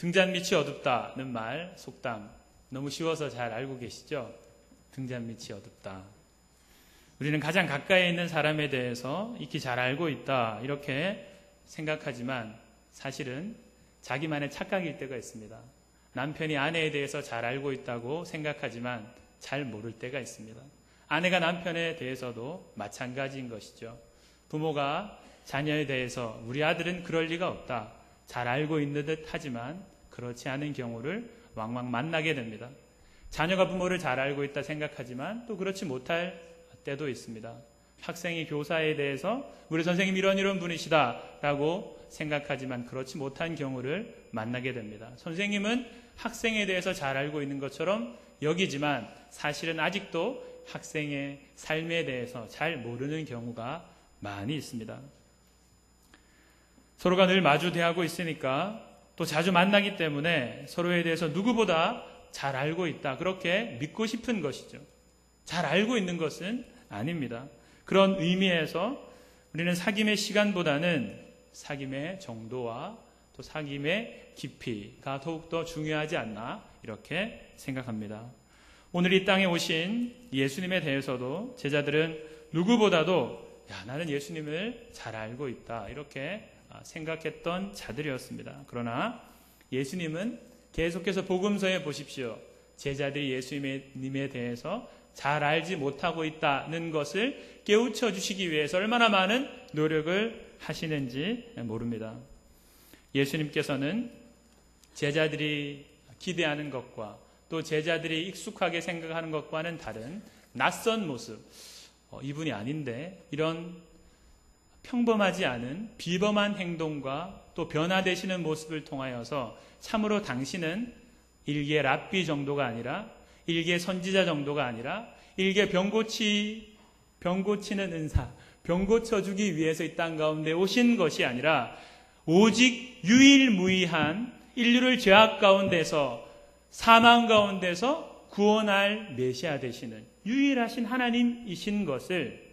등잔 밑이 어둡다는 말, 속담 너무 쉬워서 잘 알고 계시죠? 등잔 밑이 어둡다. 우리는 가장 가까이 있는 사람에 대해서 익히 잘 알고 있다 이렇게 생각하지만 사실은 자기만의 착각일 때가 있습니다. 남편이 아내에 대해서 잘 알고 있다고 생각하지만 잘 모를 때가 있습니다. 아내가 남편에 대해서도 마찬가지인 것이죠. 부모가 자녀에 대해서 우리 아들은 그럴 리가 없다. 잘 알고 있는 듯 하지만 그렇지 않은 경우를 왕왕 만나게 됩니다. 자녀가 부모를 잘 알고 있다 생각하지만 또 그렇지 못할 때도 있습니다. 학생이 교사에 대해서 우리 선생님 이런 분이시다 라고 생각하지만 그렇지 못한 경우를 만나게 됩니다. 선생님은 학생에 대해서 잘 알고 있는 것처럼 여기지만 사실은 아직도 학생의 삶에 대해서 잘 모르는 경우가 많이 있습니다. 서로가 늘 마주 대하고 있으니까 또 자주 만나기 때문에 서로에 대해서 누구보다 잘 알고 있다. 그렇게 믿고 싶은 것이죠. 잘 알고 있는 것은 아닙니다. 그런 의미에서 우리는 사귐의 시간보다는 사귐의 정도와 또 사귐의 깊이가 더욱더 중요하지 않나 이렇게 생각합니다. 오늘 이 땅에 오신 예수님에 대해서도 제자들은 누구보다도 나는 예수님을 잘 알고 있다 이렇게 생각했던 자들이었습니다. 그러나 예수님은 계속해서 복음서에 보십시오. 제자들이 예수님에 대해서 잘 알지 못하고 있다는 것을 깨우쳐 주시기 위해서 얼마나 많은 노력을 하시는지 모릅니다. 예수님께서는 제자들이 기대하는 것과 또 제자들이 익숙하게 생각하는 것과는 다른 낯선 모습, 이분이 아닌데 이런 평범하지 않은 비범한 행동과 또 변화되시는 모습을 통하여서 참으로 당신은 일개 랍비 정도가 아니라 일개 선지자 정도가 아니라 일개 병 고치는 은사, 병 고쳐주기 위해서 이 땅 가운데 오신 것이 아니라 오직 유일무이한 인류를 죄악 가운데서 사망 가운데서 구원할 메시아 되시는 유일하신 하나님이신 것을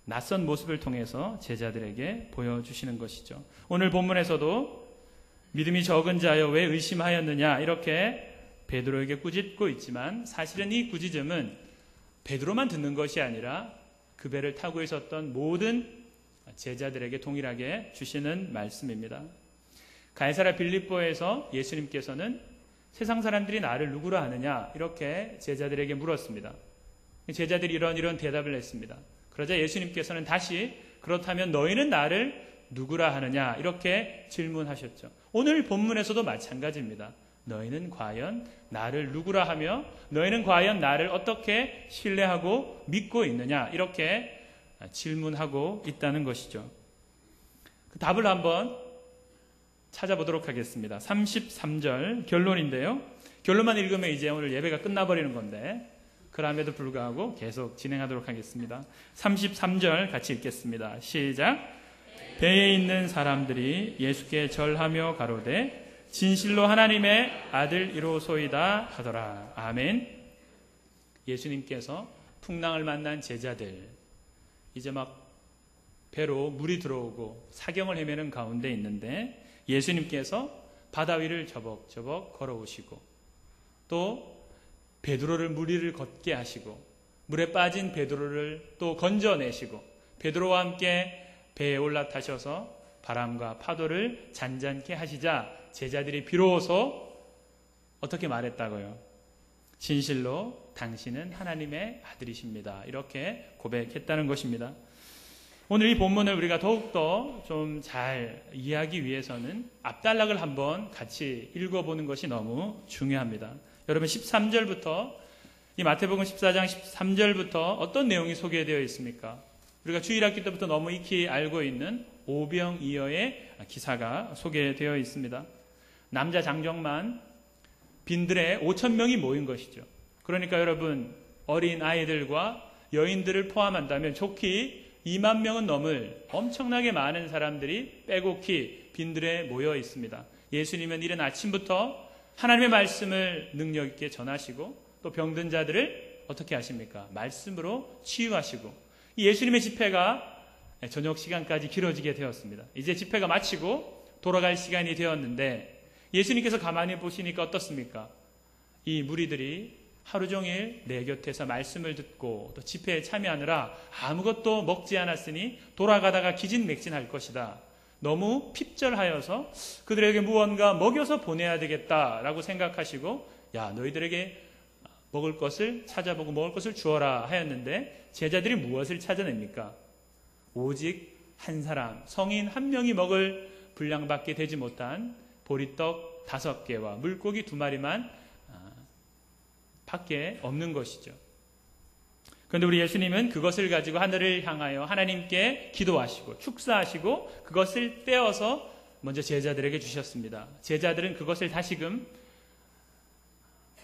낯선 모습을 통해서 제자들에게 보여주시는 것이죠. 오늘 본문에서도 믿음이 적은 자여 왜 의심하였느냐 이렇게 베드로에게 꾸짖고 있지만 사실은 이 꾸짖음은 베드로만 듣는 것이 아니라 그 배를 타고 있었던 모든 제자들에게 동일하게 주시는 말씀입니다. 가이사랴 빌립보에서 예수님께서는 세상 사람들이 나를 누구라 하느냐 이렇게 제자들에게 물었습니다. 제자들이 이런 대답을 했습니다. 그러자 예수님께서는 다시 그렇다면 너희는 나를 누구라 하느냐 이렇게 질문하셨죠. 오늘 본문에서도 마찬가지입니다. 너희는 과연 나를 누구라 하며 너희는 과연 나를 어떻게 신뢰하고 믿고 있느냐 이렇게 질문하고 있다는 것이죠. 그 답을 한번 찾아보도록 하겠습니다. 33절 결론인데요. 결론만 읽으면 이제 오늘 예배가 끝나버리는 건데 그럼에도 불구하고 계속 진행하도록 하겠습니다. 33절 같이 읽겠습니다. 시작. 배에 있는 사람들이 예수께 절하며 가로되 진실로 하나님의 아들이로소이다 하더라. 아멘. 예수님께서 풍랑을 만난 제자들 이제 막 배로 물이 들어오고 사경을 헤매는 가운데 있는데 예수님께서 바다 위를 저벅저벅 걸어오시고 또 베드로를 물 위를 걷게 하시고 물에 빠진 베드로를 또 건져내시고 베드로와 함께 배에 올라타셔서 바람과 파도를 잔잔케 하시자 제자들이 비로소 어떻게 말했다고요? 진실로 당신은 하나님의 아들이십니다. 이렇게 고백했다는 것입니다. 오늘 이 본문을 우리가 더욱더 좀 잘 이해하기 위해서는 앞단락을 한번 같이 읽어보는 것이 너무 중요합니다. 여러분 13절부터 이 마태복음 14장 13절부터 어떤 내용이 소개되어 있습니까? 우리가 주일학기 때부터 너무 익히 알고 있는 오병이어의 기사가 소개되어 있습니다. 남자 장정만 빈들에 5,000명이 모인 것이죠. 그러니까 여러분 어린 아이들과 여인들을 포함한다면 좋기 2만 명은 넘을 엄청나게 많은 사람들이 빼곡히 빈들에 모여 있습니다. 예수님은 이른 아침부터 하나님의 말씀을 능력 있게 전하시고 또 병든 자들을 어떻게 하십니까? 말씀으로 치유하시고 이 예수님의 집회가 저녁 시간까지 길어지게 되었습니다. 이제 집회가 마치고 돌아갈 시간이 되었는데 예수님께서 가만히 보시니까 어떻습니까? 이 무리들이 하루 종일 내 곁에서 말씀을 듣고 또 집회에 참여하느라 아무것도 먹지 않았으니 돌아가다가 기진맥진할 것이다. 너무 핍절하여서 그들에게 무언가 먹여서 보내야 되겠다라고 생각하시고 야, 너희들에게 먹을 것을 찾아보고 먹을 것을 주어라 하였는데 제자들이 무엇을 찾아냅니까? 오직 한 사람, 성인 한 명이 먹을 분량밖에 되지 못한 보리떡 5개와 물고기 2마리만 밖에 없는 것이죠. 그런데 우리 예수님은 그것을 가지고 하늘을 향하여 하나님께 기도하시고 축사하시고 그것을 떼어서 먼저 제자들에게 주셨습니다. 제자들은 그것을 다시금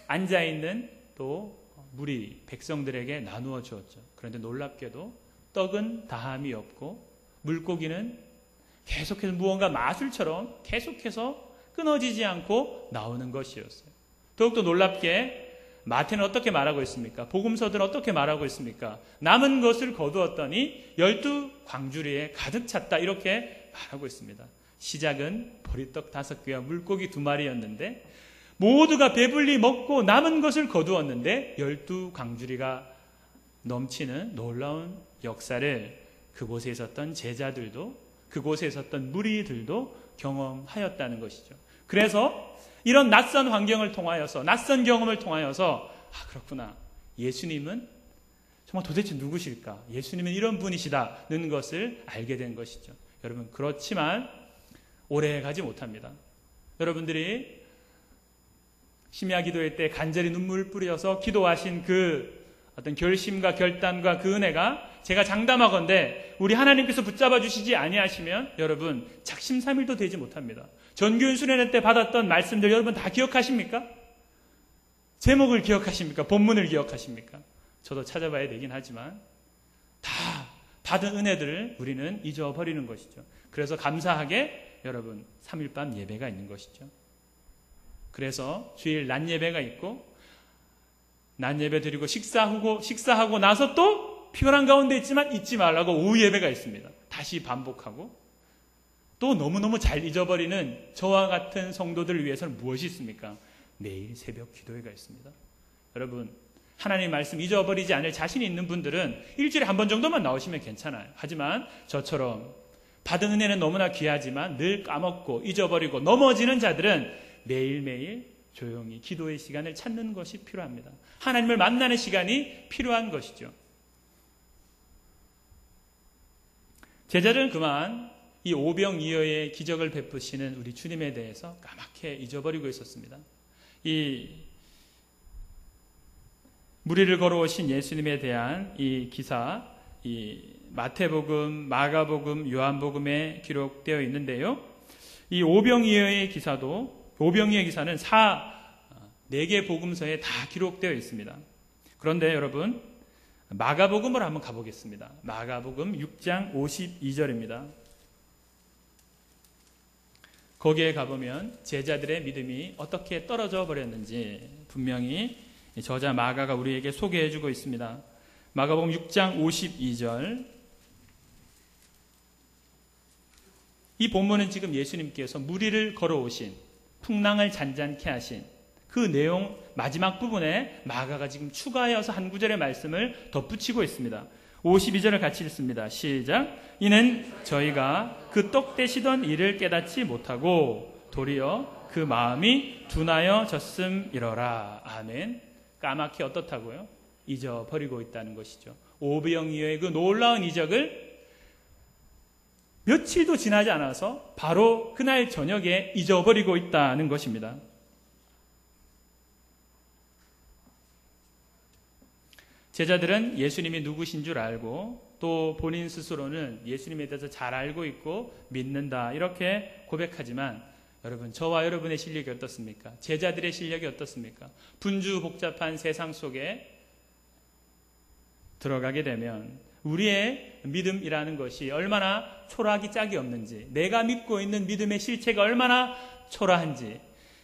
앉아있는 또 무리 백성들에게 나누어 주었죠. 그런데 놀랍게도 떡은 다함이 없고 물고기는 계속해서 무언가 마술처럼 계속해서 끊어지지 않고 나오는 것이었어요. 더욱더 놀랍게 마태는 어떻게 말하고 있습니까? 복음서들은 어떻게 말하고 있습니까? 남은 것을 거두었더니 12광주리에 가득 찼다 이렇게 말하고 있습니다. 시작은 보리떡 5개와 물고기 2마리였는데 모두가 배불리 먹고 남은 것을 거두었는데 12광주리가 넘치는 놀라운 역사를 그곳에 있었던 제자들도 그곳에 있었던 무리들도 경험하였다는 것이죠. 그래서 이런 낯선 환경을 통하여서 낯선 경험을 통하여서 그렇구나. 예수님은 정말 도대체 누구실까? 예수님은 이런 분이시다는 것을 알게 된 것이죠. 여러분 그렇지만 오래 가지 못합니다. 여러분들이 심야 기도회 때 간절히 눈물을 뿌려서 기도하신 그 어떤 결심과 결단과 그 은혜가 제가 장담하건대 우리 하나님께서 붙잡아 주시지 아니하시면 여러분 작심삼일도 되지 못합니다. 전교인 수련회 때 받았던 말씀들 여러분 다 기억하십니까? 제목을 기억하십니까? 본문을 기억하십니까? 저도 찾아봐야 되긴 하지만 다 받은 은혜들을 우리는 잊어버리는 것이죠. 그래서 감사하게 여러분 3일밤 예배가 있는 것이죠. 그래서 주일 낮 예배가 있고 낮 예배 드리고 식사하고 나서 또 피곤한 가운데 있지만 잊지 말라고 오후 예배가 있습니다. 다시 반복하고 또 너무너무 잘 잊어버리는 저와 같은 성도들을 위해서는 무엇이 있습니까? 매일 새벽 기도회가 있습니다. 여러분 하나님 말씀 잊어버리지 않을 자신이 있는 분들은 일주일에 한 번 정도만 나오시면 괜찮아요. 하지만 저처럼 받은 은혜는 너무나 귀하지만 늘 까먹고 잊어버리고 넘어지는 자들은 매일매일 조용히 기도의 시간을 찾는 것이 필요합니다. 하나님을 만나는 시간이 필요한 것이죠. 제자들은 그만 이 오병이어의 기적을 베푸시는 우리 주님에 대해서 까맣게 잊어버리고 있었습니다. 이 무리를 걸어오신 예수님에 대한 이 기사, 이 마태복음, 마가복음, 요한복음에 기록되어 있는데요. 이 오병이어의 기사도 오병이어 기사는 4개 복음서에 다 기록되어 있습니다. 그런데 여러분 마가복음으로 한번 가보겠습니다. 마가복음 6장 52절입니다. 거기에 가보면 제자들의 믿음이 어떻게 떨어져 버렸는지 분명히 저자 마가가 우리에게 소개해주고 있습니다. 마가복음 6장 52절. 이 본문은 지금 예수님께서 무리를 걸어오신 풍랑을 잔잔케 하신 그 내용 마지막 부분에 마가가 지금 추가하여서 한 구절의 말씀을 덧붙이고 있습니다. 52절을 같이 읽습니다. 시작. 이는 저희가 그 떡 떼시던 일을 깨닫지 못하고 도리어 그 마음이 둔하여 졌음이러라. 아멘. 까맣게 어떻다고요? 잊어버리고 있다는 것이죠. 오병이어의 그 놀라운 이적을 며칠도 지나지 않아서 바로 그날 저녁에 잊어버리고 있다는 것입니다. 제자들은 예수님이 누구신 줄 알고 또 본인 스스로는 예수님에 대해서 잘 알고 있고 믿는다 이렇게 고백하지만 여러분 저와 여러분의 실력이 어떻습니까? 제자들의 실력이 어떻습니까? 분주복잡한 세상 속에 들어가게 되면 우리의 믿음이라는 것이 얼마나 초라하기 짝이 없는지, 내가 믿고 있는 믿음의 실체가 얼마나 초라한지,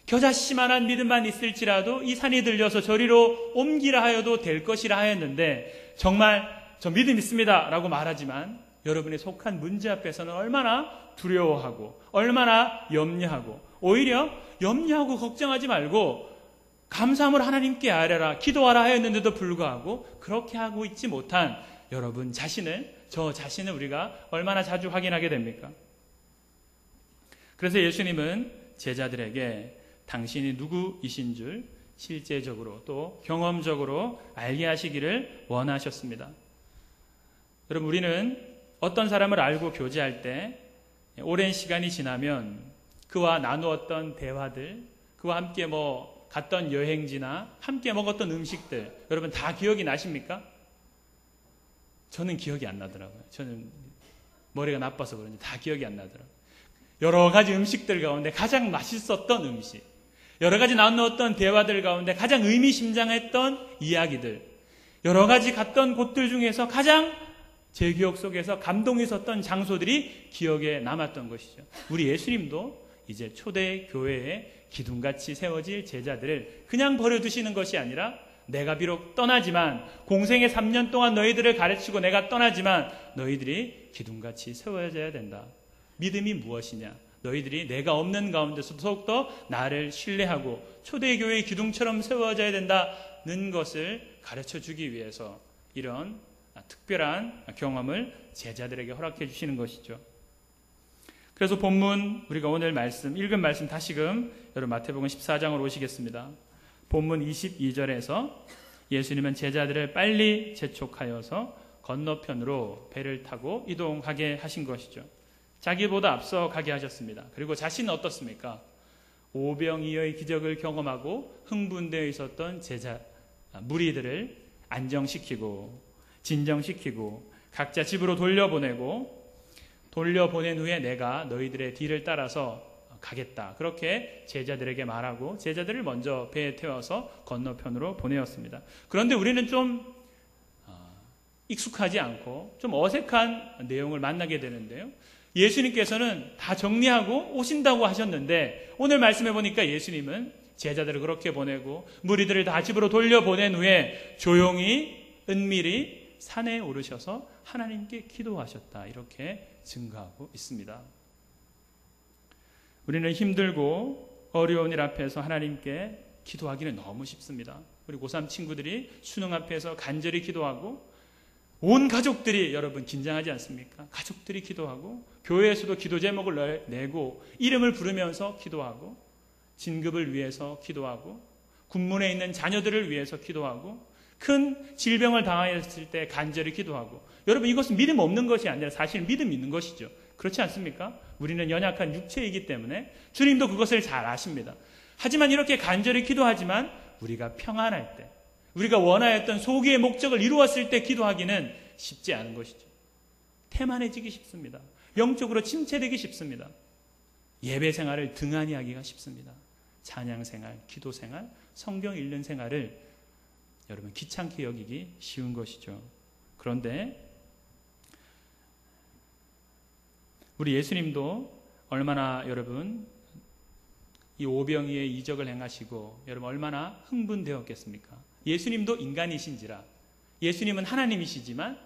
겨자씨만한 믿음만 있을지라도 이 산이 들려서 저리로 옮기라 하여도 될 것이라 하였는데 정말 저 믿음 있습니다 라고 말하지만 여러분이 속한 문제 앞에서는 얼마나 두려워하고 얼마나 염려하고, 오히려 염려하고 걱정하지 말고 감사함을 하나님께 아뢰라, 기도하라 하였는데도 불구하고 그렇게 하고 있지 못한 여러분 자신을, 저 자신을 우리가 얼마나 자주 확인하게 됩니까? 그래서 예수님은 제자들에게 당신이 누구이신 줄 실제적으로 또 경험적으로 알게 하시기를 원하셨습니다. 여러분, 우리는 어떤 사람을 알고 교제할 때 오랜 시간이 지나면 그와 나누었던 대화들, 그와 함께 갔던 여행지나 함께 먹었던 음식들, 여러분 다 기억이 나십니까? 저는 기억이 안 나더라고요. 저는 머리가 나빠서 그런지 다 기억이 안 나더라고요. 여러 가지 음식들 가운데 가장 맛있었던 음식, 여러 가지 나누었던 대화들 가운데 가장 의미심장했던 이야기들, 여러 가지 갔던 곳들 중에서 가장 제 기억 속에서 감동이 있었던 장소들이 기억에 남았던 것이죠. 우리 예수님도 이제 초대 교회에 기둥같이 세워질 제자들을 그냥 버려두시는 것이 아니라, 내가 비록 떠나지만, 공생의 3년 동안 너희들을 가르치고 내가 떠나지만 너희들이 기둥같이 세워져야 된다. 믿음이 무엇이냐? 너희들이 내가 없는 가운데서 더욱더 나를 신뢰하고 초대교회의 기둥처럼 세워져야 된다는 것을 가르쳐주기 위해서 이런 특별한 경험을 제자들에게 허락해 주시는 것이죠. 그래서 본문, 우리가 오늘 읽은 말씀 다시금 여러분 마태복음 14장으로 오시겠습니다. 본문 22절에서 예수님은 제자들을 빨리 재촉하여서 건너편으로 배를 타고 이동하게 하신 것이죠. 자기보다 앞서 가게 하셨습니다. 그리고 자신은 어떻습니까? 오병이어의 기적을 경험하고 흥분되어 있었던 무리들을 안정시키고 진정시키고 각자 집으로 돌려보낸 후에 내가 너희들의 뒤를 따라서 가겠다. 그렇게 제자들에게 말하고 제자들을 먼저 배에 태워서 건너편으로 보내었습니다. 그런데 우리는 좀 익숙하지 않고 좀 어색한 내용을 만나게 되는데요. 예수님께서는 다 정리하고 오신다고 하셨는데, 오늘 말씀해 보니까 예수님은 제자들을 그렇게 보내고 무리들을 다 집으로 돌려보낸 후에 조용히 은밀히 산에 오르셔서 하나님께 기도하셨다. 이렇게 증거하고 있습니다. 우리는 힘들고 어려운 일 앞에서 하나님께 기도하기는 너무 쉽습니다. 우리 고3 친구들이 수능 앞에서 간절히 기도하고, 온 가족들이 여러분 긴장하지 않습니까? 가족들이 기도하고, 교회에서도 기도 제목을 내고 이름을 부르면서 기도하고, 진급을 위해서 기도하고, 군문에 있는 자녀들을 위해서 기도하고, 큰 질병을 당하였을 때 간절히 기도하고. 여러분, 이것은 믿음 없는 것이 아니라 사실 믿음 있는 것이죠. 그렇지 않습니까? 우리는 연약한 육체이기 때문에 주님도 그것을 잘 아십니다. 하지만 이렇게 간절히 기도하지만 우리가 평안할 때, 우리가 원하였던 소기의 목적을 이루었을 때 기도하기는 쉽지 않은 것이죠. 태만해지기 쉽습니다. 영적으로 침체되기 쉽습니다. 예배 생활을 등한히 하기가 쉽습니다. 찬양 생활, 기도 생활, 성경 읽는 생활을 여러분 귀찮게 여기기 쉬운 것이죠. 그런데 우리 예수님도 얼마나 여러분 이 오병이의 이적을 행하시고 여러분 얼마나 흥분되었겠습니까? 예수님도 인간이신지라, 예수님은 하나님이시지만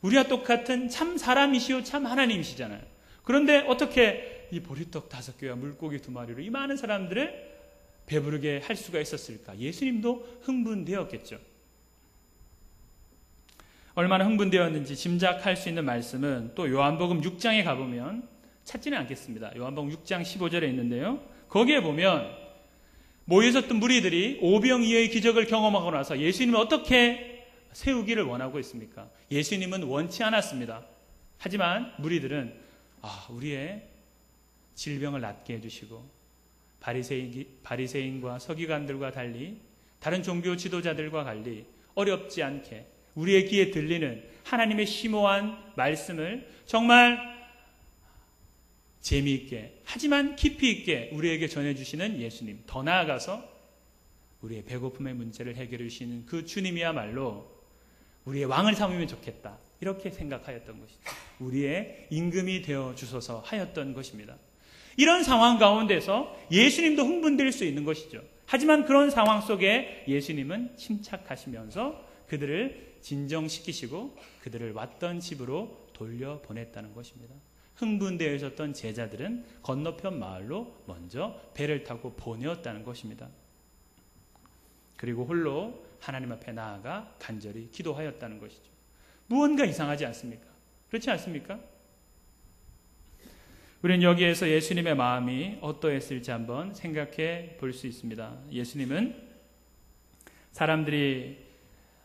우리와 똑같은 참 사람이시오 참 하나님이시잖아요. 그런데 어떻게 이 보리떡 5개와 물고기 2마리로 이 많은 사람들을 배부르게 할 수가 있었을까? 예수님도 흥분되었겠죠. 얼마나 흥분되었는지 짐작할 수 있는 말씀은 또 요한복음 6장에 가보면 찾지는 않겠습니다. 요한복음 6장 15절에 있는데요. 거기에 보면 모여있었던 무리들이 오병이어의 기적을 경험하고 나서 예수님을 어떻게 세우기를 원하고 있습니까? 예수님은 원치 않았습니다. 하지만 무리들은 우리의 질병을 낫게 해주시고 바리새인과 서기관들과 달리 다른 종교 지도자들과 달리 어렵지 않게 우리의 귀에 들리는 하나님의 심오한 말씀을 정말 재미있게 하지만 깊이 있게 우리에게 전해주시는 예수님, 더 나아가서 우리의 배고픔의 문제를 해결해 주시는 그 주님이야말로 우리의 왕을 삼으면 좋겠다, 이렇게 생각하였던 것이죠. 우리의 임금이 되어 주소서 하였던 것입니다. 이런 상황 가운데서 예수님도 흥분될 수 있는 것이죠. 하지만 그런 상황 속에 예수님은 침착하시면서 그들을 진정시키시고 그들을 왔던 집으로 돌려보냈다는 것입니다. 흥분되어 있었던 제자들은 건너편 마을로 먼저 배를 타고 보내었다는 것입니다. 그리고 홀로 하나님 앞에 나아가 간절히 기도하였다는 것이죠. 무언가 이상하지 않습니까? 그렇지 않습니까? 우리는 여기에서 예수님의 마음이 어떠했을지 한번 생각해 볼 수 있습니다. 예수님은 사람들이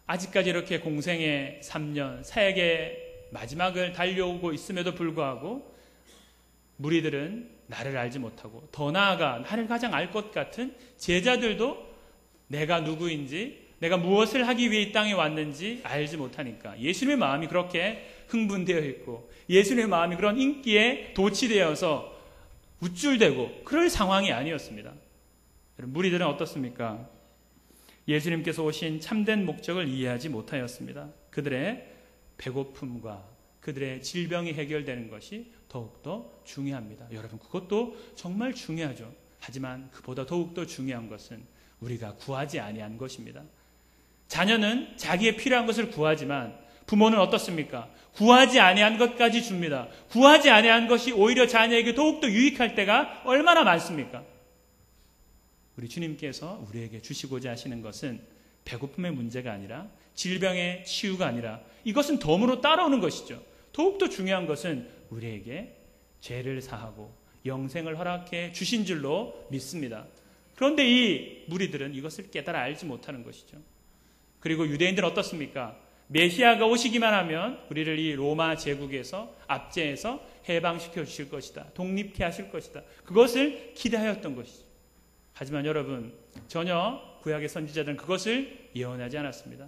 아직까지 이렇게 공생의 3년, 사역의 마지막을 달려오고 있음에도 불구하고 무리들은 나를 알지 못하고 더 나아가 나를 가장 알 것 같은 제자들도 내가 누구인지, 내가 무엇을 하기 위해 이 땅에 왔는지 알지 못하니까 예수님의 마음이 그렇게 흥분되어 있고 예수님의 마음이 그런 인기에 도취되어서 우쭐대고 그럴 상황이 아니었습니다. 무리들은 어떻습니까? 예수님께서 오신 참된 목적을 이해하지 못하였습니다. 그들의 배고픔과 그들의 질병이 해결되는 것이 더욱더 중요합니다. 여러분, 그것도 정말 중요하죠. 하지만 그보다 더욱더 중요한 것은 우리가 구하지 아니한 것입니다. 자녀는 자기의 필요한 것을 구하지만 부모는 어떻습니까? 구하지 아니한 것까지 줍니다. 구하지 아니한 것이 오히려 자녀에게 더욱더 유익할 때가 얼마나 많습니까? 우리 주님께서 우리에게 주시고자 하시는 것은 배고픔의 문제가 아니라 질병의 치유가 아니라 이것은 덤으로 따라오는 것이죠. 더욱더 중요한 것은 우리에게 죄를 사하고 영생을 허락해 주신 줄로 믿습니다. 그런데 이 무리들은 이것을 깨달아 알지 못하는 것이죠. 그리고 유대인들은 어떻습니까? 메시아가 오시기만 하면 우리를 이 로마 제국에서 압제해서 해방시켜 주실 것이다. 독립케 하실 것이다. 그것을 기대하였던 것이죠. 하지만 여러분, 전혀 구약의 선지자들은 그것을 예언하지 않았습니다.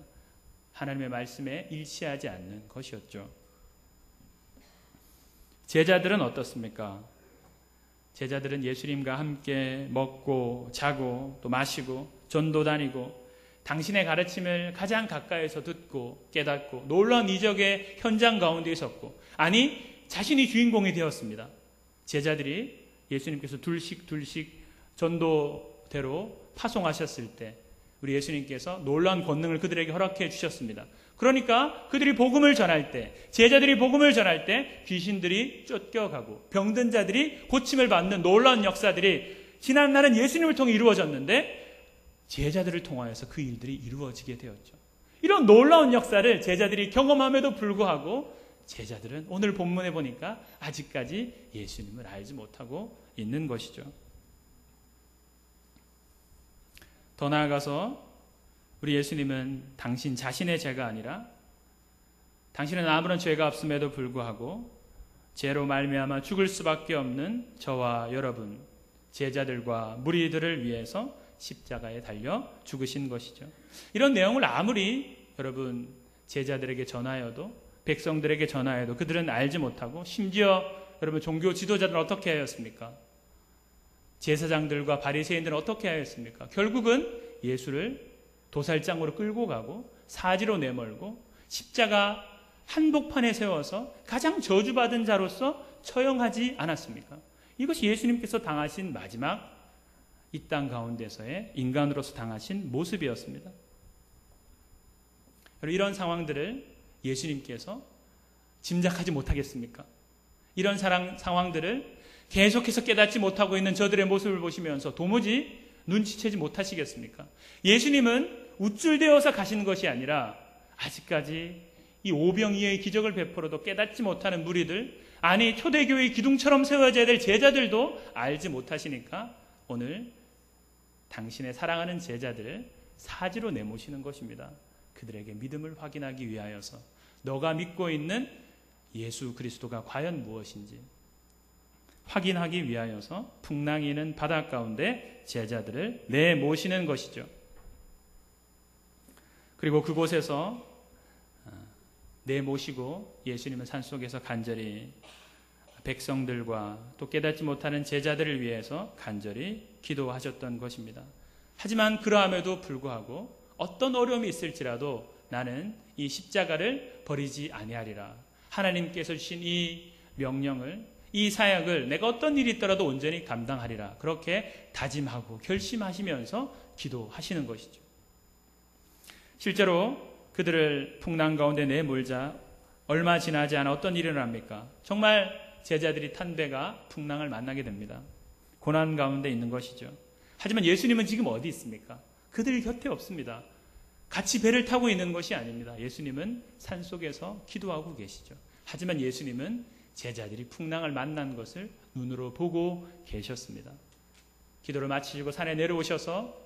하나님의 말씀에 일치하지 않는 것이었죠. 제자들은 어떻습니까? 제자들은 예수님과 함께 먹고 자고 또 마시고 전도 다니고 당신의 가르침을 가장 가까이서 듣고 깨닫고 놀라운 이적의 현장 가운데 있었고, 아니 자신이 주인공이 되었습니다. 제자들이 예수님께서 둘씩 전도대로 파송하셨을 때 우리 예수님께서 놀라운 권능을 그들에게 허락해 주셨습니다. 그러니까 그들이 복음을 전할 때, 제자들이 복음을 전할 때 귀신들이 쫓겨가고 병든 자들이 고침을 받는 놀라운 역사들이 지난날은 예수님을 통해 이루어졌는데 제자들을 통하여서 그 일들이 이루어지게 되었죠. 이런 놀라운 역사를 제자들이 경험함에도 불구하고 제자들은 오늘 본문에 보니까 아직까지 예수님을 알지 못하고 있는 것이죠. 더 나아가서 우리 예수님은 당신 자신의 죄가 아니라 당신은 아무런 죄가 없음에도 불구하고 죄로 말미암아 죽을 수밖에 없는 저와 여러분, 제자들과 무리들을 위해서 십자가에 달려 죽으신 것이죠. 이런 내용을 아무리 여러분 제자들에게 전하여도, 백성들에게 전하여도 그들은 알지 못하고, 심지어 여러분 종교 지도자들은 어떻게 하였습니까? 제사장들과 바리새인들은 어떻게 하였습니까? 결국은 예수를 도살장으로 끌고 가고 사지로 내몰고 십자가 한복판에 세워서 가장 저주받은 자로서 처형하지 않았습니까? 이것이 예수님께서 당하신 마지막 이 땅 가운데서의 인간으로서 당하신 모습이었습니다. 이런 상황들을 예수님께서 짐작하지 못하겠습니까? 이런 상황들을 계속해서 깨닫지 못하고 있는 저들의 모습을 보시면서 도무지 눈치채지 못하시겠습니까? 예수님은 우쭐대어서 가시는 것이 아니라 아직까지 이 오병이어의 기적을 베풀어도 깨닫지 못하는 무리들, 아니 초대교회의 기둥처럼 세워져야 될 제자들도 알지 못하시니까 오늘 당신의 사랑하는 제자들을 사지로 내모시는 것입니다. 그들에게 믿음을 확인하기 위하여서 너가 믿고 있는 예수 그리스도가 과연 무엇인지 확인하기 위하여서 풍랑이는 바다 가운데 제자들을 내모시는 것이죠. 그리고 그곳에서 내모시고 예수님은 산속에서 간절히 백성들과 또 깨닫지 못하는 제자들을 위해서 간절히 기도하셨던 것입니다. 하지만 그러함에도 불구하고 어떤 어려움이 있을지라도 나는 이 십자가를 버리지 아니하리라. 하나님께서 주신 이 명령을, 이 사역을 내가 어떤 일이 있더라도 온전히 감당하리라. 그렇게 다짐하고 결심하시면서 기도하시는 것이죠. 실제로 그들을 풍랑 가운데 내몰자 얼마 지나지 않아 어떤 일이 일어납니까? 정말 제자들이 탄 배가 풍랑을 만나게 됩니다. 고난 가운데 있는 것이죠. 하지만 예수님은 지금 어디 있습니까? 그들 곁에 없습니다. 같이 배를 타고 있는 것이 아닙니다. 예수님은 산속에서 기도하고 계시죠. 하지만 예수님은 제자들이 풍랑을 만난 것을 눈으로 보고 계셨습니다. 기도를 마치시고 산에 내려오셔서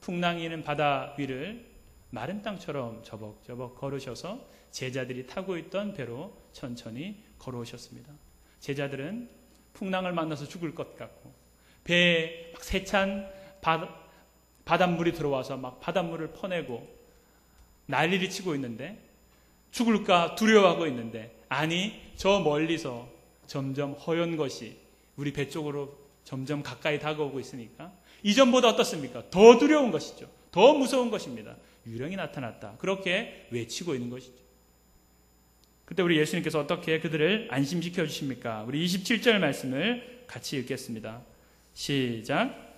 풍랑이 있는 바다 위를 마른 땅처럼 저벅저벅 걸으셔서 제자들이 타고 있던 배로 천천히 걸어오셨습니다. 제자들은 풍랑을 만나서 죽을 것 같고 배에 막 세찬 바닷물이 들어와서 막 바닷물을 퍼내고 난리를 치고 있는데 죽을까 두려워하고 있는데 아니 저 멀리서 점점 허연 것이 우리 배 쪽으로 점점 가까이 다가오고 있으니까 이전보다 어떻습니까? 더 두려운 것이죠. 더 무서운 것입니다. 유령이 나타났다. 그렇게 외치고 있는 것이죠. 그때 우리 예수님께서 어떻게 그들을 안심시켜 주십니까? 우리 27절 말씀을 같이 읽겠습니다. 시작.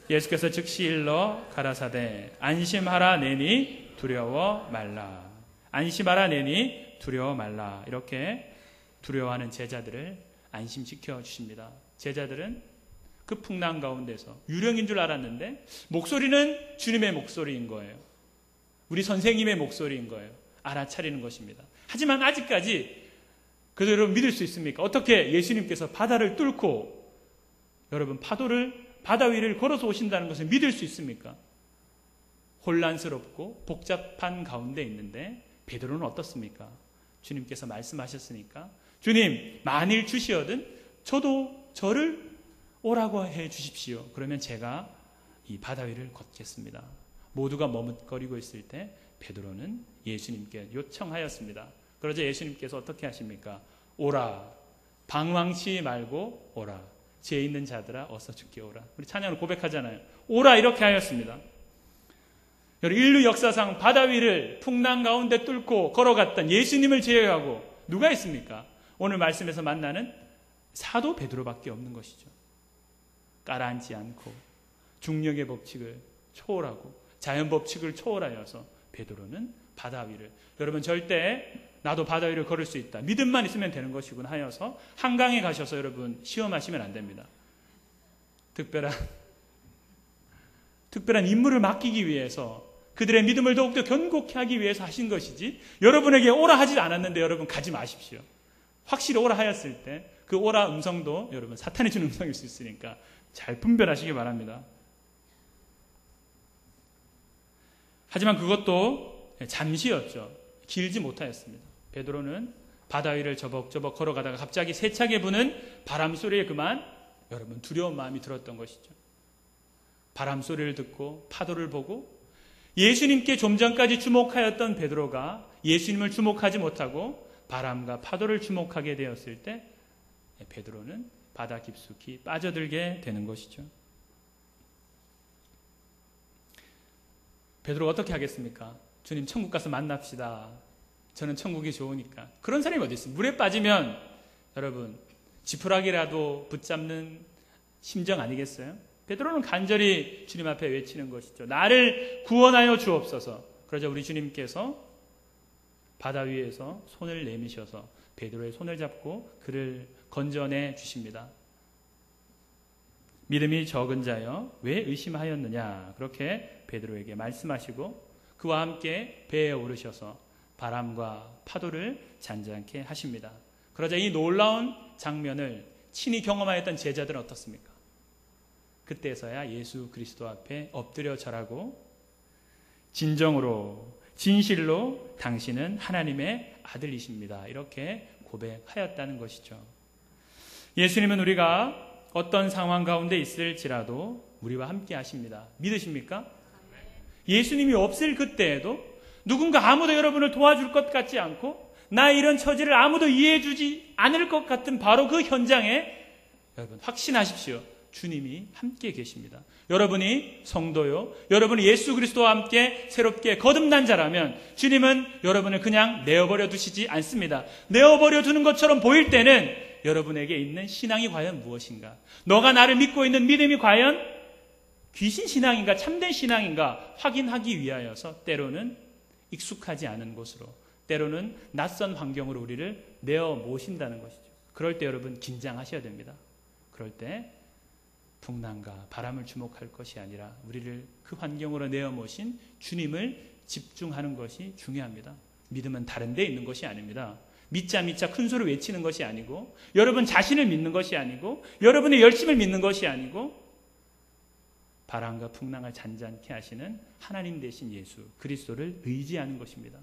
예수께서 즉시 일러 가라사대 안심하라 내니 두려워 말라. 안심하라 내니 두려워 말라. 이렇게 두려워하는 제자들을 안심시켜 주십니다. 제자들은 그 풍랑 가운데서 유령인 줄 알았는데 목소리는 주님의 목소리인 거예요. 우리 선생님의 목소리인 거예요. 알아차리는 것입니다. 하지만 아직까지 그들을 믿을 수 있습니까? 어떻게 예수님께서 바다를 뚫고 여러분 바다 위를 걸어서 오신다는 것을 믿을 수 있습니까? 혼란스럽고 복잡한 가운데 있는데 베드로는 어떻습니까? 주님께서 말씀하셨으니까 주님 만일 주시거든 저를 오라고 해 주십시오. 그러면 제가 이 바다 위를 걷겠습니다. 모두가 머뭇거리고 있을 때 베드로는 예수님께 요청하였습니다. 그러자 예수님께서 어떻게 하십니까? 오라. 방황치 말고 오라. 죄 있는 자들아 어서 죽게 오라. 우리 찬양으로 고백하잖아요. 오라 이렇게 하였습니다. 인류 역사상 바다 위를 풍랑 가운데 뚫고 걸어갔던 예수님을 제외하고 누가 있습니까? 오늘 말씀에서 만나는 사도 베드로밖에 없는 것이죠. 가라앉지 않고 중력의 법칙을 초월하고 자연 법칙을 초월하여서 베드로는 바다 위를 여러분 절대 나도 바다 위를 걸을 수 있다. 믿음만 있으면 되는 것이구나 하여서 한강에 가셔서 여러분 시험하시면 안 됩니다. 특별한 임무를 맡기기 위해서 그들의 믿음을 더욱더 견고케 하기 위해서 하신 것이지 여러분에게 오라 하지 않았는데 여러분 가지 마십시오. 확실히 오라 하였을 때 그 오라 음성도 여러분 사탄이 준 음성일 수 있으니까 잘 분별하시기 바랍니다. 하지만 그것도 잠시였죠. 길지 못하였습니다. 베드로는 바다 위를 저벅저벅 걸어가다가 갑자기 세차게 부는 바람 소리에 그만 여러분 두려운 마음이 들었던 것이죠. 바람 소리를 듣고 파도를 보고 예수님께 좀 전까지 주목하였던 베드로가 예수님을 주목하지 못하고 바람과 파도를 주목하게 되었을 때 베드로는 바다 깊숙이 빠져들게 되는 것이죠. 베드로가 어떻게 하겠습니까? 주님 천국 가서 만납시다. 저는 천국이 좋으니까. 그런 사람이 어디 있어요? 물에 빠지면 여러분 지푸라기라도 붙잡는 심정 아니겠어요? 베드로는 간절히 주님 앞에 외치는 것이죠. 나를 구원하여 주옵소서. 그러자 우리 주님께서 바다 위에서 손을 내미셔서 베드로의 손을 잡고 그를 건져내 주십니다. 믿음이 적은 자여 왜 의심하였느냐 그렇게 베드로에게 말씀하시고 그와 함께 배에 오르셔서 바람과 파도를 잔잔케 하십니다. 그러자 이 놀라운 장면을 친히 경험하였던 제자들은 어떻습니까? 그때서야 예수 그리스도 앞에 엎드려 절하고 진정으로 진실로 당신은 하나님의 아들이십니다. 이렇게 고백하였다는 것이죠. 예수님은 우리가 어떤 상황 가운데 있을지라도 우리와 함께 하십니다. 믿으십니까? 예수님이 없을 그때에도 누군가 아무도 여러분을 도와줄 것 같지 않고 나 이런 처지를 아무도 이해해 주지 않을 것 같은 바로 그 현장에 여러분 확신하십시오. 주님이 함께 계십니다. 여러분이 성도요, 여러분이 예수 그리스도와 함께 새롭게 거듭난 자라면 주님은 여러분을 그냥 내어버려 두시지 않습니다. 내어버려 두는 것처럼 보일 때는 여러분에게 있는 신앙이 과연 무엇인가? 너가 나를 믿고 있는 믿음이 과연 귀신 신앙인가 참된 신앙인가 확인하기 위하여서 때로는 익숙하지 않은 곳으로 때로는 낯선 환경으로 우리를 내어 모신다는 것이죠. 그럴 때 여러분 긴장하셔야 됩니다. 그럴 때 풍랑과 바람을 주목할 것이 아니라 우리를 그 환경으로 내어 모신 주님을 집중하는 것이 중요합니다. 믿음은 다른 데 있는 것이 아닙니다. 믿자 믿자 큰 소리 외치는 것이 아니고, 여러분 자신을 믿는 것이 아니고, 여러분의 열심을 믿는 것이 아니고, 바람과 풍랑을 잔잔케 하시는 하나님 되신 예수 그리스도를 의지하는 것입니다.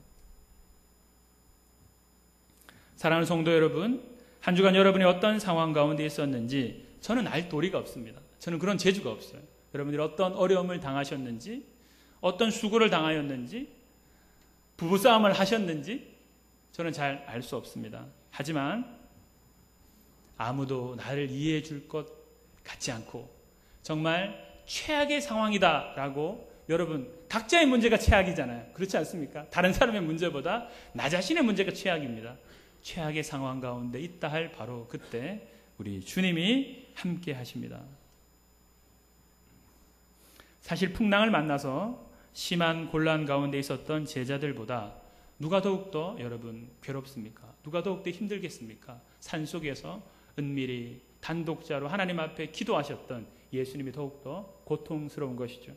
사랑하는 성도 여러분, 한 주간 여러분이 어떤 상황 가운데 있었는지 저는 알 도리가 없습니다. 저는 그런 재주가 없어요. 여러분들이 어떤 어려움을 당하셨는지, 어떤 수고를 당하였는지, 부부싸움을 하셨는지 저는 잘 알 수 없습니다. 하지만 아무도 나를 이해해 줄 것 같지 않고 정말 최악의 상황이다라고, 여러분 각자의 문제가 최악이잖아요. 그렇지 않습니까? 다른 사람의 문제보다 나 자신의 문제가 최악입니다. 최악의 상황 가운데 있다 할 바로 그때 우리 주님이 함께 하십니다. 사실 풍랑을 만나서 심한 곤란 가운데 있었던 제자들보다 누가 더욱더 여러분 괴롭습니까? 누가 더욱더 힘들겠습니까? 산속에서 은밀히 단독자로 하나님 앞에 기도하셨던 예수님이 더욱더 고통스러운 것이죠.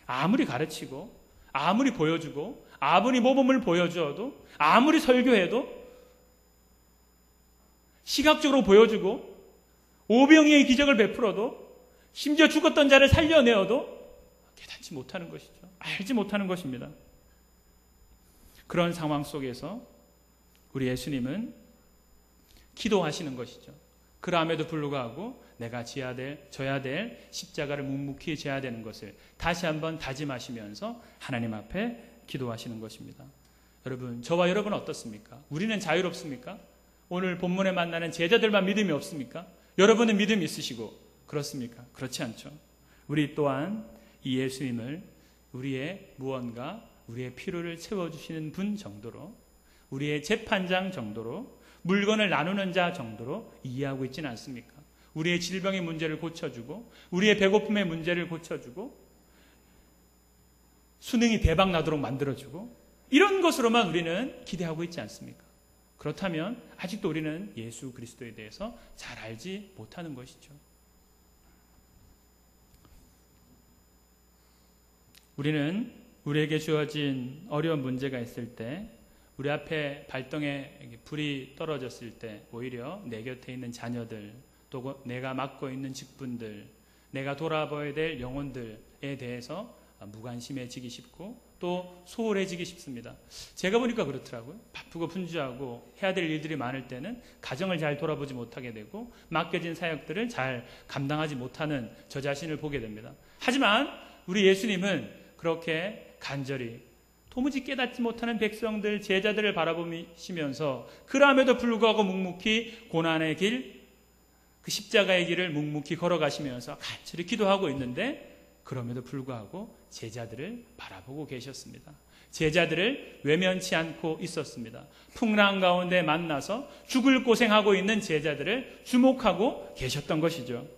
아무리 가르치고 아무리 보여주고 아무리 모범을 보여주어도 아무리 설교해도 시각적으로 보여주고 오병이의 기적을 베풀어도 심지어 죽었던 자를 살려내어도 깨닫지 못하는 것이죠. 알지 못하는 것입니다. 그런 상황 속에서 우리 예수님은 기도하시는 것이죠. 그럼에도 불구하고 내가 져야 될 십자가를 묵묵히 져야 되는 것을 다시 한번 다짐하시면서 하나님 앞에 기도하시는 것입니다. 여러분, 저와 여러분은 어떻습니까? 우리는 자유롭습니까? 오늘 본문에 만나는 제자들만 믿음이 없습니까? 여러분은 믿음이 있으시고 그렇습니까? 그렇지 않죠. 우리 또한 이 예수님을 우리의 무언가, 우리의 필요를 채워주시는 분 정도로, 우리의 재판장 정도로, 물건을 나누는 자 정도로 이해하고 있지는 않습니까? 우리의 질병의 문제를 고쳐주고, 우리의 배고픔의 문제를 고쳐주고, 수능이 대박 나도록 만들어주고, 이런 것으로만 우리는 기대하고 있지 않습니까? 그렇다면 아직도 우리는 예수 그리스도에 대해서 잘 알지 못하는 것이죠. 우리는 우리에게 주어진 어려운 문제가 있을 때, 우리 앞에 발등에 불이 떨어졌을 때 오히려 내 곁에 있는 자녀들, 또 내가 맡고 있는 직분들, 내가 돌아봐야 될 영혼들에 대해서 무관심해지기 쉽고 또 소홀해지기 쉽습니다. 제가 보니까 그렇더라고요. 바쁘고 분주하고 해야 될 일들이 많을 때는 가정을 잘 돌아보지 못하게 되고 맡겨진 사역들을 잘 감당하지 못하는 저 자신을 보게 됩니다. 하지만 우리 예수님은 그렇게 간절히 도무지 깨닫지 못하는 백성들, 제자들을 바라보시면서 그럼에도 불구하고 묵묵히 고난의 길, 그 십자가의 길을 묵묵히 걸어가시면서 간절히 기도하고 있는데, 그럼에도 불구하고 제자들을 바라보고 계셨습니다. 제자들을 외면치 않고 있었습니다. 풍랑 가운데 만나서 죽을 고생하고 있는 제자들을 주목하고 계셨던 것이죠.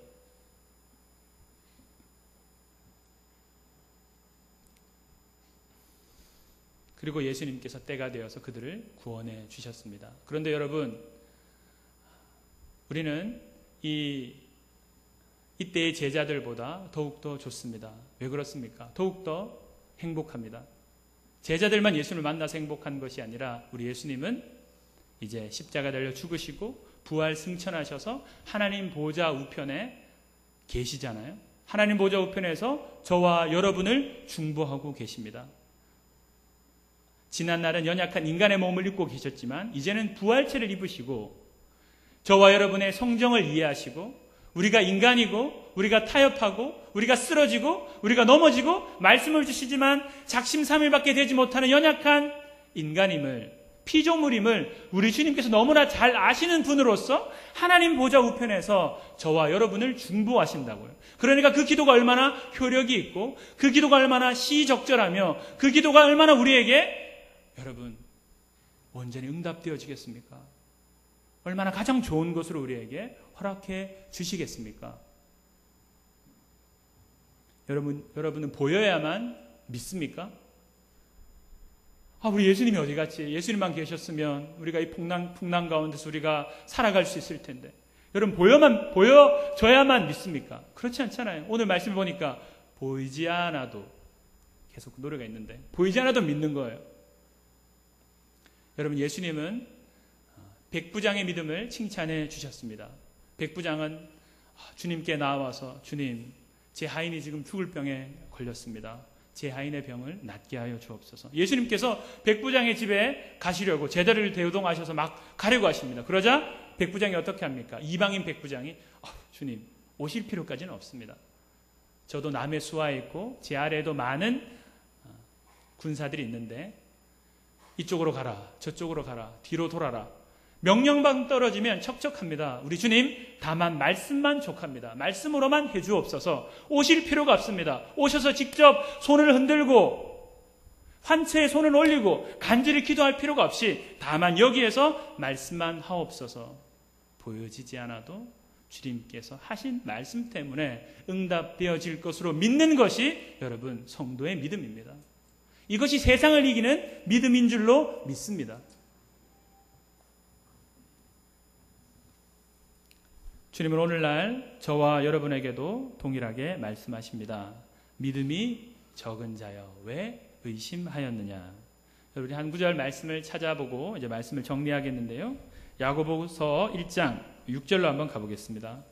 그리고 예수님께서 때가 되어서 그들을 구원해 주셨습니다. 그런데 여러분, 우리는 이때의 제자들보다 더욱더 좋습니다. 왜 그렇습니까? 더욱더 행복합니다. 제자들만 예수님을 만나서 행복한 것이 아니라 우리 예수님은 이제 십자가 달려 죽으시고 부활 승천하셔서 하나님 보좌 우편에 계시잖아요. 하나님 보좌 우편에서 저와 여러분을 중보하고 계십니다. 지난날은 연약한 인간의 몸을 입고 계셨지만 이제는 부활체를 입으시고 저와 여러분의 성정을 이해하시고, 우리가 인간이고 우리가 타협하고 우리가 쓰러지고 우리가 넘어지고 말씀을 주시지만 작심삼일밖에 되지 못하는 연약한 인간임을, 피조물임을 우리 주님께서 너무나 잘 아시는 분으로서 하나님 보좌 우편에서 저와 여러분을 중보하신다고요. 그러니까 그 기도가 얼마나 효력이 있고, 그 기도가 얼마나 시적절하며, 그 기도가 얼마나 우리에게 여러분 온전히 응답되어지겠습니까? 얼마나 가장 좋은 것으로 우리에게 허락해 주시겠습니까? 여러분은 보여야만 믿습니까? 우리 예수님이 어디 갔지? 예수님만 계셨으면 우리가 이 풍랑 가운데서 우리가 살아갈 수 있을 텐데. 여러분, 보여져야만 믿습니까? 그렇지 않잖아요. 오늘 말씀을 보니까 보이지 않아도 계속 노래가 있는데 보이지 않아도 믿는 거예요. 여러분, 예수님은 백부장의 믿음을 칭찬해 주셨습니다. 백부장은 주님께 나와서 주님, 제 하인이 지금 죽을 병에 걸렸습니다. 제 하인의 병을 낫게 하여 주옵소서. 예수님께서 백부장의 집에 가시려고 제자를 대우동하셔서 막 가려고 하십니다. 그러자 백부장이 어떻게 합니까? 이방인 백부장이 주님, 오실 필요까지는 없습니다. 저도 남의 수하에 있고 제 아래에도 많은 군사들이 있는데 이쪽으로 가라, 저쪽으로 가라, 뒤로 돌아라. 명령만 떨어지면 척척합니다. 우리 주님 다만 말씀만 족합니다. 말씀으로만 해주옵소서. 오실 필요가 없습니다. 오셔서 직접 손을 흔들고 환처에 손을 올리고 간절히 기도할 필요가 없이 다만 여기에서 말씀만 하옵소서. 보여지지 않아도 주님께서 하신 말씀 때문에 응답되어질 것으로 믿는 것이 여러분 성도의 믿음입니다. 이것이 세상을 이기는 믿음인 줄로 믿습니다. 주님은 오늘날 저와 여러분에게도 동일하게 말씀하십니다. 믿음이 적은 자여 왜 의심하였느냐. 여러분이 한 구절 말씀을 찾아보고 이제 말씀을 정리하겠는데요. 야고보서 1장 6절로 한번 가보겠습니다.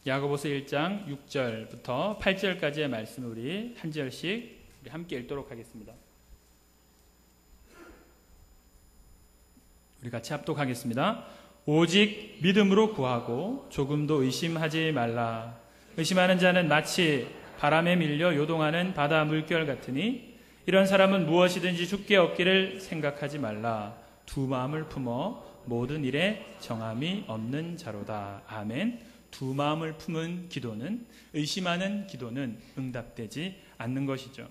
야고보서 1장 6절부터 8절까지의 말씀을 우리 한 절씩 우리 함께 읽도록 하겠습니다. 우리 같이 합독하겠습니다. 오직 믿음으로 구하고 조금도 의심하지 말라. 의심하는 자는 마치 바람에 밀려 요동하는 바다 물결 같으니 이런 사람은 무엇이든지 죽게 얻기를 생각하지 말라. 두 마음을 품어 모든 일에 정함이 없는 자로다. 아멘. 두 마음을 품은 기도는, 의심하는 기도는 응답되지 않는 것이죠.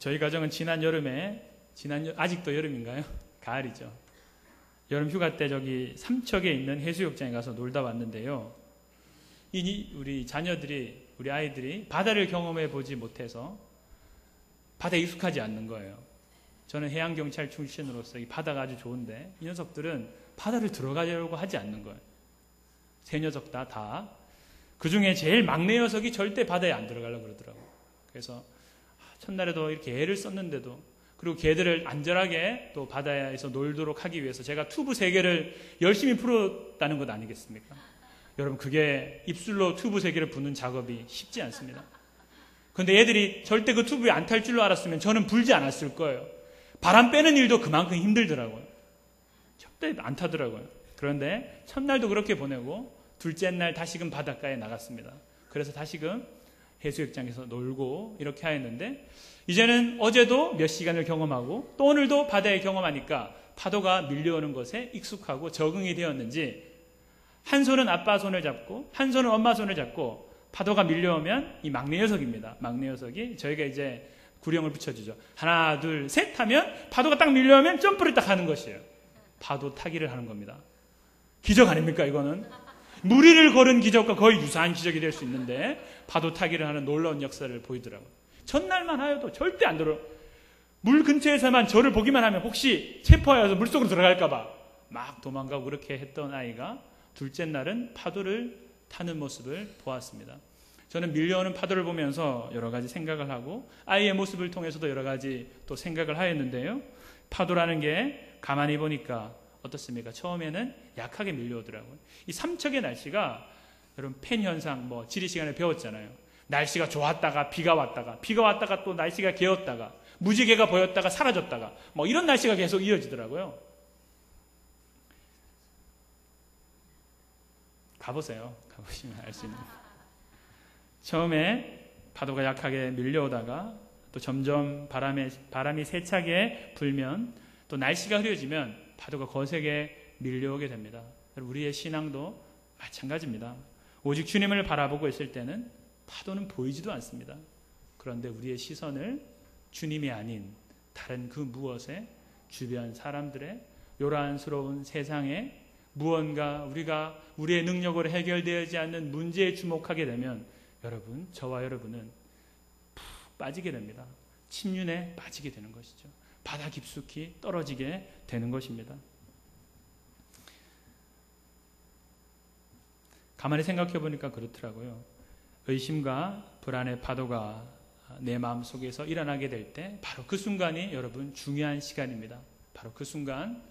저희 가정은 아직도 여름인가요? 가을이죠. 여름 휴가 때 저기 삼척에 있는 해수욕장에 가서 놀다 왔는데요. 우리 자녀들이, 우리 아이들이 바다를 경험해 보지 못해서 바다에 익숙하지 않는 거예요. 저는 해양경찰 출신으로서 이 바다가 아주 좋은데 이 녀석들은 바다를 들어가려고 하지 않는 거예요. 세 녀석 다. 그 중에 제일 막내 녀석이 절대 바다에 안 들어가려고 그러더라고요. 그래서 첫날에도 이렇게 애를 썼는데도, 그리고 걔들을 안전하게 또 바다에서 놀도록 하기 위해서 제가 튜브 3개를 열심히 풀었다는 것 아니겠습니까? 여러분, 그게 입술로 튜브 3개를 부는 작업이 쉽지 않습니다. 그런데 애들이 절대 그 튜브에 안 탈 줄로 알았으면 저는 불지 않았을 거예요. 바람 빼는 일도 그만큼 힘들더라고요. 절대 안 타더라고요. 그런데 첫날도 그렇게 보내고 둘째 날 다시금 바닷가에 나갔습니다. 그래서 다시금 해수욕장에서 놀고 이렇게 하였는데, 이제는 어제도 몇 시간을 경험하고 또 오늘도 바다에 경험하니까 파도가 밀려오는 것에 익숙하고 적응이 되었는지 한 손은 아빠 손을 잡고 한 손은 엄마 손을 잡고 파도가 밀려오면 이 막내 녀석입니다. 막내 녀석이 저희가 이제 구령을 붙여주죠. 하나 둘 셋 하면 파도가 딱 밀려오면 점프를 딱 하는 것이에요. 파도 타기를 하는 겁니다. 기적 아닙니까 이거는? 무리를 걸은 기적과 거의 유사한 기적이 될 수 있는데 파도 타기를 하는 놀라운 역사를 보이더라고요. 첫날만 하여도 절대 안 들어. 물 근처에서만 저를 보기만 하면 혹시 체포하여서 물속으로 들어갈까 봐 막 도망가고 그렇게 했던 아이가 둘째 날은 파도를 타는 모습을 보았습니다. 저는 밀려오는 파도를 보면서 여러 가지 생각을 하고 아이의 모습을 통해서도 여러 가지 또 생각을 하였는데요. 파도라는 게 가만히 보니까 어떻습니까? 처음에는 약하게 밀려오더라고요. 이 삼척의 날씨가 여러분 팬 현상 지리 시간에 배웠잖아요. 날씨가 좋았다가 비가 왔다가 또 날씨가 개었다가 무지개가 보였다가 사라졌다가 이런 날씨가 계속 이어지더라고요. 가보세요. 가보시면 알 수 있는. 처음에 파도가 약하게 밀려오다가 또 점점 바람이 세차게 불면 또 날씨가 흐려지면 파도가 거세게 밀려오게 됩니다. 우리의 신앙도 마찬가지입니다. 오직 주님을 바라보고 있을 때는 파도는 보이지도 않습니다. 그런데 우리의 시선을 주님이 아닌 다른 그 무엇에, 주변 사람들의 요란스러운 세상에 무언가 우리의 능력으로 해결되지 않는 문제에 주목하게 되면 여러분, 저와 여러분은 푹 빠지게 됩니다. 침륜에 빠지게 되는 것이죠. 바다 깊숙이 떨어지게 되는 것입니다. 가만히 생각해 보니까 그렇더라고요. 의심과 불안의 파도가 내 마음속에서 일어나게 될 때 바로 그 순간이 여러분 중요한 시간입니다. 바로 그 순간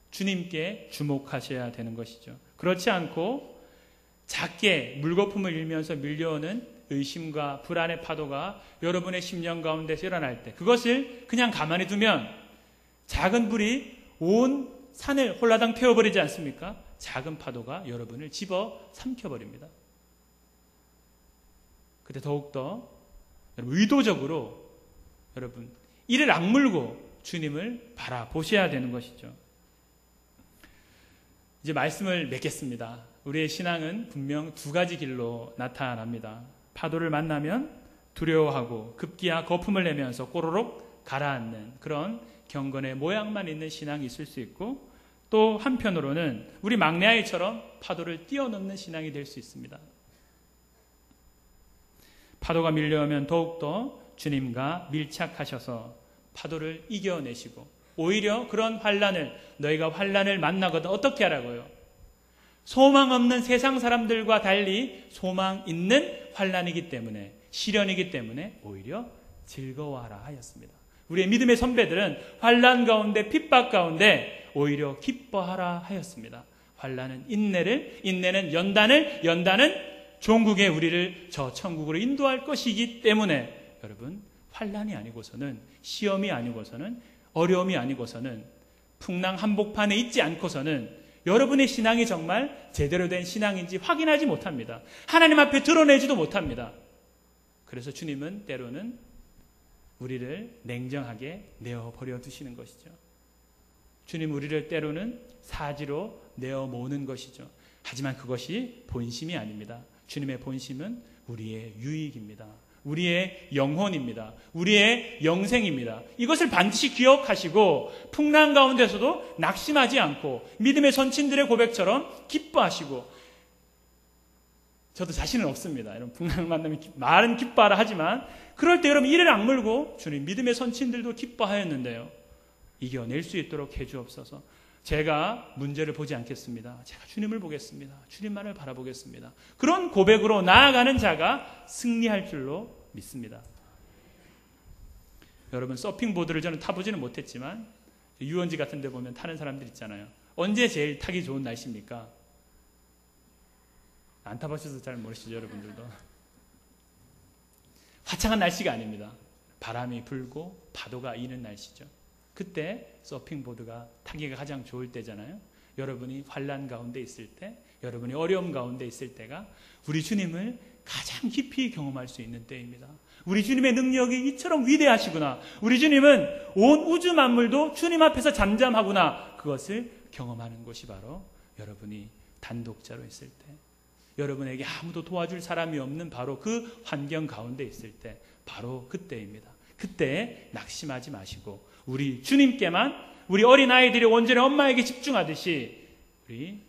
주님께 주목하셔야 되는 것이죠. 그렇지 않고 작게 물거품을 일면서 밀려오는 의심과 불안의 파도가 여러분의 심령 가운데서 일어날 때 그것을 그냥 가만히 두면 작은 불이 온 산을 홀라당 태워버리지 않습니까? 작은 파도가 여러분을 집어 삼켜버립니다. 그때 더욱더 의도적으로 여러분 이를 악물고 주님을 바라보셔야 되는 것이죠. 이제 말씀을 맺겠습니다. 우리의 신앙은 분명 두 가지 길로 나타납니다. 파도를 만나면 두려워하고 급기야 거품을 내면서 꼬르륵 가라앉는 그런 경건의 모양만 있는 신앙이 있을 수 있고, 또 한편으로는 우리 막내 아이처럼 파도를 뛰어넘는 신앙이 될 수 있습니다. 파도가 밀려오면 더욱더 주님과 밀착하셔서 파도를 이겨내시고, 오히려 그런 환난을, 너희가 환난을 만나거든 어떻게 하라고요? 소망 없는 세상 사람들과 달리 소망 있는 환난이기 때문에, 시련이기 때문에 오히려 즐거워하라 하였습니다. 우리의 믿음의 선배들은 환난 가운데, 핍박 가운데 오히려 기뻐하라 하였습니다. 환난은 인내는 연단은 종국에 우리를 저 천국으로 인도할 것이기 때문에 여러분, 환난이 아니고서는, 시험이 아니고서는, 어려움이 아니고서는, 풍랑 한복판에 있지 않고서는 여러분의 신앙이 정말 제대로 된 신앙인지 확인하지 못합니다. 하나님 앞에 드러내지도 못합니다. 그래서 주님은 때로는 우리를 냉정하게 내어버려 두시는 것이죠. 주님 우리를 때로는 사지로 내어모으는 것이죠. 하지만 그것이 본심이 아닙니다. 주님의 본심은 우리의 유익입니다. 우리의 영혼입니다. 우리의 영생입니다. 이것을 반드시 기억하시고 풍랑 가운데서도 낙심하지 않고 믿음의 선친들의 고백처럼 기뻐하시고, 저도 자신은 없습니다. 여러분, 풍랑 만나면 말은 기뻐하라 하지만 그럴 때 여러분 이를 악물고 주님 믿음의 선친들도 기뻐하였는데요, 이겨낼 수 있도록 해주옵소서. 제가 문제를 보지 않겠습니다. 제가 주님을 보겠습니다. 주님만을 바라보겠습니다. 그런 고백으로 나아가는 자가 승리할 줄로 믿습니다. 여러분, 서핑보드를 저는 타보지는 못했지만 유원지 같은 데 보면 타는 사람들 있잖아요. 언제 제일 타기 좋은 날씨입니까? 안 타보셔서 잘 모르시죠, 여러분들도. 화창한 날씨가 아닙니다. 바람이 불고 파도가 이는 날씨죠. 그때 서핑보드가 타기가 가장 좋을 때잖아요. 여러분이 환난 가운데 있을 때, 여러분이 어려움 가운데 있을 때가 우리 주님을 가장 깊이 경험할 수 있는 때입니다. 우리 주님의 능력이 이처럼 위대하시구나, 우리 주님은 온 우주 만물도 주님 앞에서 잠잠하구나, 그것을 경험하는 것이 바로 여러분이 단독자로 있을 때, 여러분에게 아무도 도와줄 사람이 없는 바로 그 환경 가운데 있을 때, 바로 그때입니다. 그때 낙심하지 마시고 우리 주님께만, 우리 어린아이들이 온전히 엄마에게 집중하듯이 우리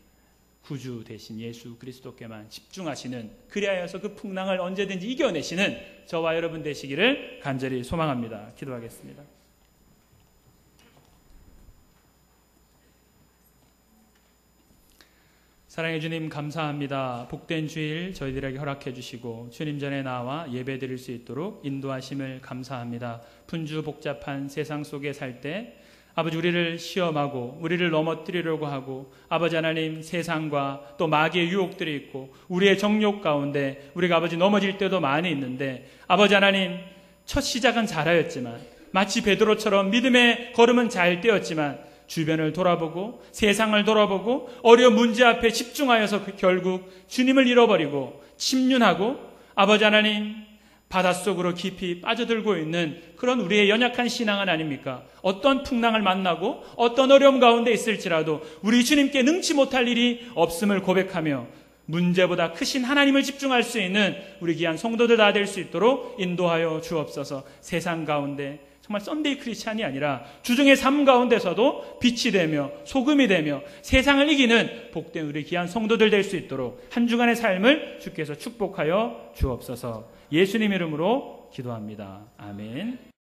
구주 되신 예수 그리스도께만 집중하시는, 그리하여서 그 풍랑을 언제든지 이겨내시는 저와 여러분 되시기를 간절히 소망합니다. 기도하겠습니다. 사랑해 주님, 감사합니다. 복된 주일 저희들에게 허락해 주시고 주님 전에 나와 예배 드릴 수 있도록 인도하심을 감사합니다. 분주 복잡한 세상 속에 살 때 아버지, 우리를 시험하고 우리를 넘어뜨리려고 하고, 아버지 하나님, 세상과 또 마귀의 유혹들이 있고 우리의 정욕 가운데 우리가 아버지 넘어질 때도 많이 있는데, 아버지 하나님, 첫 시작은 잘하였지만, 마치 베드로처럼 믿음의 걸음은 잘 떼었지만 주변을 돌아보고 세상을 돌아보고 어려운 문제 앞에 집중하여서 결국 주님을 잃어버리고 침륜하고 아버지 하나님, 바닷속으로 깊이 빠져들고 있는 그런 우리의 연약한 신앙은 아닙니까? 어떤 풍랑을 만나고 어떤 어려움 가운데 있을지라도 우리 주님께 능치 못할 일이 없음을 고백하며 문제보다 크신 하나님을 집중할 수 있는 우리 귀한 성도들 다 될 수 있도록 인도하여 주옵소서. 세상 가운데 정말 썬데이 크리스찬이 아니라 주중의 삶 가운데서도 빛이 되며 소금이 되며 세상을 이기는 복된 우리 귀한 성도들 될 수 있도록 한 주간의 삶을 주께서 축복하여 주옵소서. 예수님 이름으로 기도합니다. 아멘.